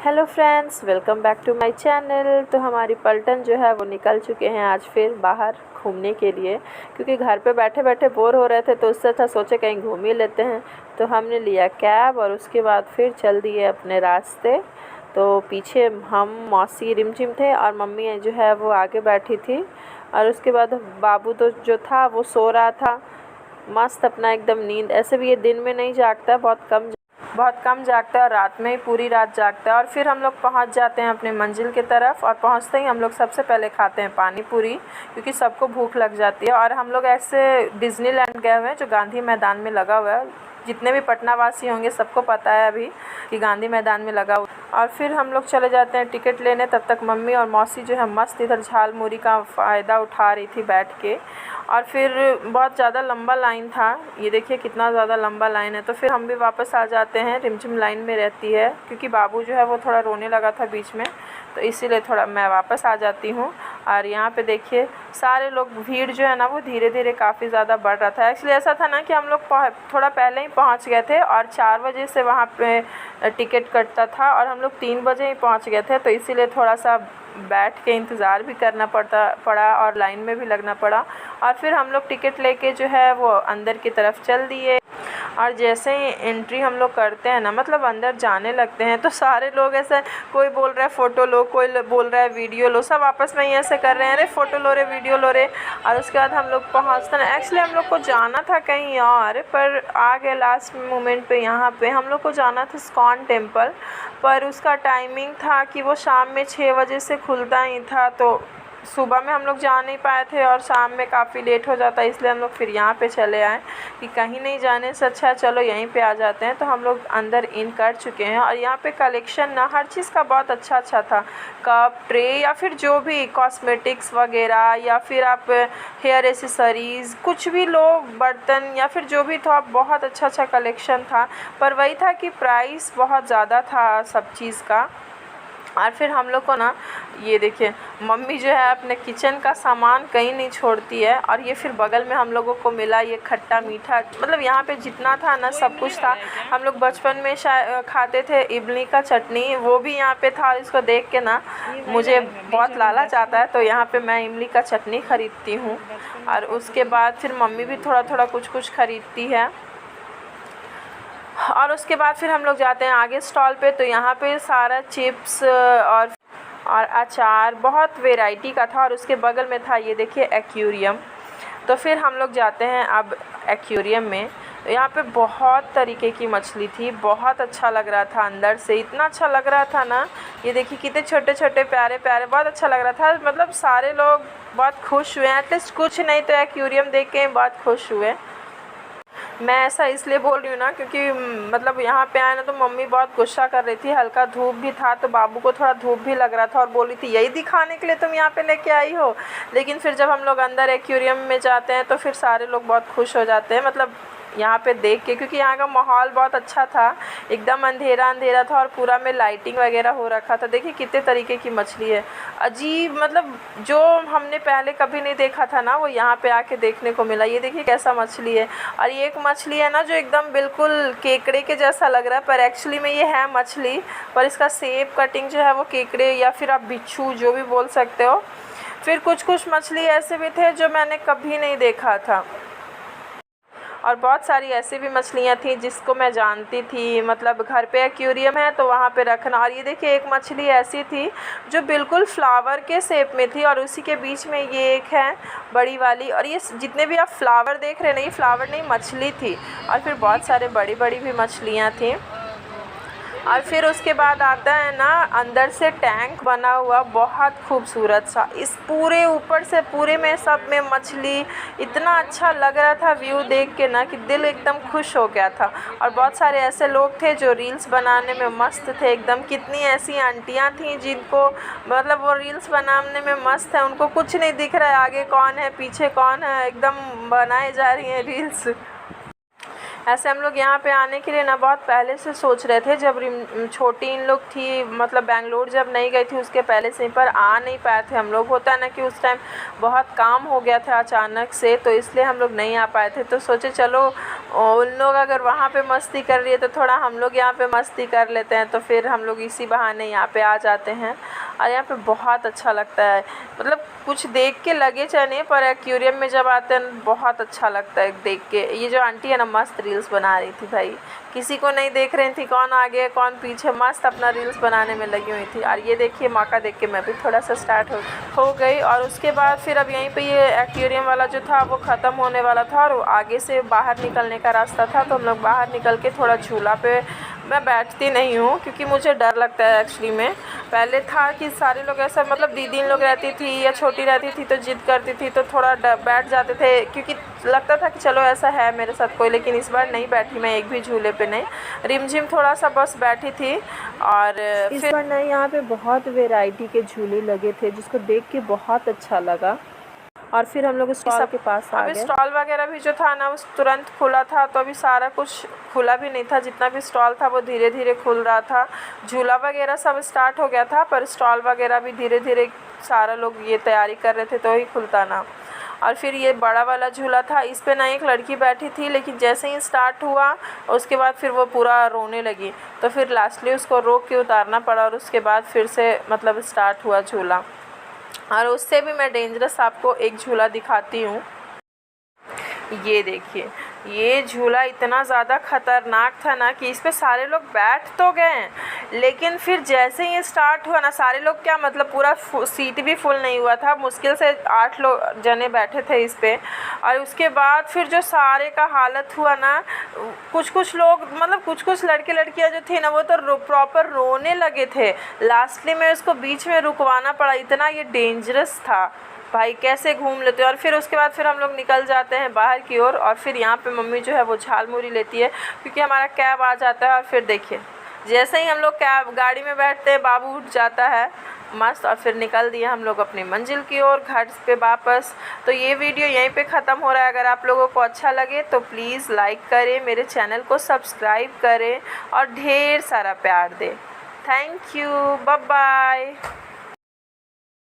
Hello friends, welcome back to my channel. तो हमारी पलटन जो है वो निकल चुके हैं आज फिर बाहर घूमने के लिए, क्योंकि घर पे बैठे बैठे बोर हो रहे थे तो उससे अच्छा सोचे कहीं घूम ही लेते हैं। तो हमने लिया कैब और उसके बाद फिर चल दिए अपने रास्ते। तो पीछे हम मौसी रिमझिम थे और मम्मी जो है वो आगे बैठी थी, और उसके बाद बाबू तो जो था वो सो रहा था मस्त अपना एकदम नींद। ऐसे भी ये दिन में नहीं जागता है, बहुत कम जागता है और रात में ही पूरी रात जागता है। और फिर हम लोग पहुंच जाते हैं अपने मंजिल की तरफ, और पहुंचते ही हम लोग सबसे पहले खाते हैं पानी पूरी, क्योंकि सबको भूख लग जाती है। और हम लोग ऐसे डिज्नीलैंड गए हुए हैं जो गांधी मैदान में लगा हुआ है। जितने भी पटना वासी होंगे सबको पता है अभी कि गांधी मैदान में लगा हुआ। और फिर हम लोग चले जाते हैं टिकट लेने। तब तक मम्मी और मौसी जो है मस्त इधर झाल मुड़ी का फ़ायदा उठा रही थी बैठ के। और फिर बहुत ज़्यादा लंबा लाइन था, ये देखिए कितना ज़्यादा लंबा लाइन है। तो फिर हम भी वापस आ जाते हैं, रिमझिम लाइन में रहती है, क्योंकि बाबू जो है वो थोड़ा रोने लगा था बीच में, तो इसीलिए थोड़ा मैं वापस आ जाती हूँ। और यहाँ पे देखिए सारे लोग, भीड़ जो है ना वो धीरे धीरे काफ़ी ज़्यादा बढ़ रहा था। एक्चुअली ऐसा था ना कि हम लोग थोड़ा पहले ही पहुँच गए थे, और 4 बजे से वहाँ पे टिकट कटता था, और हम लोग 3 बजे ही पहुँच गए थे। तो इसीलिए थोड़ा सा बैठ के इंतज़ार भी करना पड़ा और लाइन में भी लगना पड़ा। और फिर हम लोग टिकट लेके जो है वो अंदर की तरफ चल दिए। और जैसे ही एंट्री हम लोग करते हैं ना, मतलब अंदर जाने लगते हैं, तो सारे लोग ऐसे, कोई बोल रहा है फ़ोटो लो, कोई बोल रहा है वीडियो लो, सब आपस में ही ऐसे कर रहे हैं, अरे फ़ोटो लो रे, वीडियो लो रे। और उसके बाद हम लोग पहुँचते हैं। एक्चुअली हम लोग को जाना था कहीं और, पर आ गए लास्ट मोमेंट पे। यहाँ पे हम लोग को जाना था इस्कॉन टेम्पल, पर उसका टाइमिंग था कि वो शाम में 6 बजे से खुलता ही था। तो सुबह में हम लोग जा नहीं पाए थे और शाम में काफ़ी लेट हो जाता, इसलिए हम लोग फिर यहाँ पे चले आए कि कहीं नहीं जाने से अच्छा चलो यहीं पे आ जाते हैं। तो हम लोग अंदर इन कर चुके हैं, और यहाँ पे कलेक्शन ना हर चीज़ का बहुत अच्छा था। कप, ट्रे, या फिर जो भी कॉस्मेटिक्स वगैरह, या फिर आप हेयर एसेसरीज़ कुछ भी लो, बर्तन या फिर जो भी था, बहुत अच्छा कलेक्शन था। पर वही था कि प्राइस बहुत ज़्यादा था सब चीज़ का। और फिर हम लोग को ना, ये देखिए मम्मी जो है अपने किचन का सामान कहीं नहीं छोड़ती है। और ये फिर बगल में हम लोगों को मिला ये खट्टा मीठा, मतलब यहाँ पे जितना था ना सब कुछ था। हम लोग बचपन में खाते थे इमली का चटनी, वो भी यहाँ पे था। इसको देख के ना मुझे बहुत लालच आता है, तो यहाँ पे मैं इमली का चटनी ख़रीदती हूँ। और उसके बाद फिर मम्मी भी थोड़ा थोड़ा कुछ ख़रीदती है। और उसके बाद फिर हम लोग जाते हैं आगे स्टॉल पे। तो यहाँ पे सारा चिप्स और अचार बहुत वैरायटी का था। और उसके बगल में था ये देखिए एक्वेरियम। तो फिर हम लोग जाते हैं अब एक्वेरियम में। तो यहाँ पे बहुत तरीके की मछली थी, बहुत अच्छा लग रहा था अंदर से, इतना अच्छा लग रहा था ना। ये देखिए कितने छोटे छोटे प्यारे प्यारे, बहुत अच्छा लग रहा था। मतलब सारे लोग बहुत खुश हुए, एटलीस्ट कुछ नहीं तो एक्वेरियम देख के बहुत खुश हुए। मैं ऐसा इसलिए बोल रही हूँ ना, क्योंकि मतलब यहाँ पे आए ना तो मम्मी बहुत गुस्सा कर रही थी, हल्का धूप भी था, तो बाबू को थोड़ा धूप भी लग रहा था, और बोल रही थी यही दिखाने के लिए तुम यहाँ पे लेके आई हो। लेकिन फिर जब हम लोग अंदर एक्वेरियम में जाते हैं तो फिर सारे लोग बहुत खुश हो जाते हैं, मतलब यहाँ पे देख के, क्योंकि यहाँ का माहौल बहुत अच्छा था, एकदम अंधेरा अंधेरा था, और पूरा में लाइटिंग वगैरह हो रखा था। देखिए कितने तरीके की मछली है, अजीब, मतलब जो हमने पहले कभी नहीं देखा था ना वो यहाँ पे आके देखने को मिला। ये देखिए कैसा मछली है। और ये एक मछली है ना जो एकदम बिल्कुल केकड़े के जैसा लग रहा है, पर एक्चुअली में ये है मछली, पर इसका शेप कटिंग जो है वो केकड़े या फिर आप बिच्छू जो भी बोल सकते हो। फिर कुछ मछली ऐसे भी थे जो मैंने कभी नहीं देखा था, और बहुत सारी ऐसी भी मछलियाँ थी जिसको मैं जानती थी, मतलब घर पे एक्वेरियम है तो वहाँ पे रखना। और ये देखिए एक मछली ऐसी थी जो बिल्कुल फ्लावर के शेप में थी, और उसी के बीच में ये एक है बड़ी वाली। और ये जितने भी आप फ्लावर देख रहे हैं, नहीं फ्लावर नहीं, मछली थी। और फिर बहुत सारे बड़ी बड़ी भी मछलियाँ थी। और फिर उसके बाद आता है ना अंदर से टैंक बना हुआ, बहुत खूबसूरत सा, इस पूरे ऊपर से पूरे में सब में मछली, इतना अच्छा लग रहा था व्यू देख के ना कि दिल एकदम खुश हो गया था। और बहुत सारे ऐसे लोग थे जो रील्स बनाने में मस्त थे एकदम। कितनी ऐसी आंटियां थीं जिनको, मतलब वो रील्स बनाने में मस्त है, उनको कुछ नहीं दिख रहा है आगे कौन है पीछे कौन है, एकदम बनाए जा रही हैं रील्स। ऐसे हम लोग यहाँ पे आने के लिए ना बहुत पहले से सोच रहे थे, जब छोटी इन लोग थी, मतलब बेंगलोर जब नहीं गई थी उसके पहले से, पर आ नहीं पाए थे हम लोग। होता है ना कि उस टाइम बहुत काम हो गया था अचानक से, तो इसलिए हम लोग नहीं आ पाए थे। तो सोचे चलो उन लोग अगर वहाँ पे मस्ती कर रही है तो थोड़ा हम लोग यहाँ पे मस्ती कर लेते हैं, तो फिर हम लोग इसी बहाने यहाँ पे आ जाते हैं। और यहाँ पे बहुत अच्छा लगता है, मतलब कुछ देख के लगे चाहे नहीं, पर एक्वेरियम में जब आते हैं बहुत अच्छा लगता है देख के। ये जो आंटी है ना, मस्त रील्स बना रही थी भाई, किसी को नहीं देख रही थी कौन आगे कौन पीछे, मस्त अपना रील्स बनाने में लगी हुई थी। और ये देखिए मौका देख के मैं भी थोड़ा सा स्टार्ट हो गई। और उसके बाद फिर अब यहीं पे ये एक्वेरियम वाला जो था वो ख़त्म होने वाला था और आगे से बाहर निकलने का रास्ता था, तो हम लोग बाहर निकल के थोड़ा झूला पे, मैं बैठती नहीं हूँ क्योंकि मुझे डर लगता है एक्चुअली में। पहले था कि सारे लोग ऐसा, मतलब दीदी लोग रहती थी या छोटी रहती थी तो जिद करती थी तो थोड़ा बैठ जाते थे, क्योंकि लगता था कि चलो ऐसा है मेरे साथ कोई। लेकिन इस बार नहीं बैठी मैं एक भी झूले पे नहीं, रिमझिम थोड़ा सा बस बैठी थी। और इस बार नहीं, यहाँ पे बहुत वैरायटी के झूले लगे थे जिसको देख के बहुत अच्छा लगा। और फिर हम लोग स्टॉल के पास आ अभी गए। स्टॉल वगैरह भी जो था ना वो तुरंत खुला था, तो अभी सारा कुछ खुला भी नहीं था, जितना भी स्टॉल था वो धीरे धीरे खुल रहा था। झूला वगैरह सब स्टार्ट हो गया था, पर स्टॉल वगैरह भी धीरे धीरे सारा लोग ये तैयारी कर रहे थे तो ही खुलता ना। और फिर ये बड़ा वाला झूला था, इस पे ना एक लड़की बैठी थी, लेकिन जैसे ही स्टार्ट हुआ उसके बाद फिर वो पूरा रोने लगी, तो फिर लास्टली उसको रोक के उतारना पड़ा और उसके बाद फिर से मतलब स्टार्ट हुआ झूला। और उससे भी मैं डेंजरस आपको एक झूला दिखाती हूँ। ये देखिए, ये झूला इतना ज़्यादा ख़तरनाक था ना कि इस पे सारे लोग बैठ तो गए, लेकिन फिर जैसे ही स्टार्ट हुआ ना, सारे लोग क्या मतलब पूरा सीट भी फुल नहीं हुआ था, मुश्किल से 8 लोग जने बैठे थे इस पे। और उसके बाद फिर जो सारे का हालत हुआ ना, कुछ लोग मतलब कुछ लड़के लड़कियां जो थी ना वो तो प्रॉपर रोने लगे थे। लास्टली में उसको बीच में रुकवाना पड़ा, इतना ये डेंजरस था भाई, कैसे घूम लेते हैं। और फिर उसके बाद फिर हम लोग निकल जाते हैं बाहर की ओर। और फिर यहाँ पे मम्मी जो है वो झालमुड़ी लेती है क्योंकि हमारा कैब आ जाता है। और फिर देखिए जैसे ही हम लोग कैब गाड़ी में बैठते हैं बाबू उठ जाता है मस्त, और फिर निकल दिए हम लोग अपनी मंजिल की ओर, घर पे वापस। तो ये वीडियो यहीं पे ख़त्म हो रहा है। अगर आप लोगों को अच्छा लगे तो प्लीज़ लाइक करें, मेरे चैनल को सब्सक्राइब करें और ढेर सारा प्यार दें। Thank you, bye bye.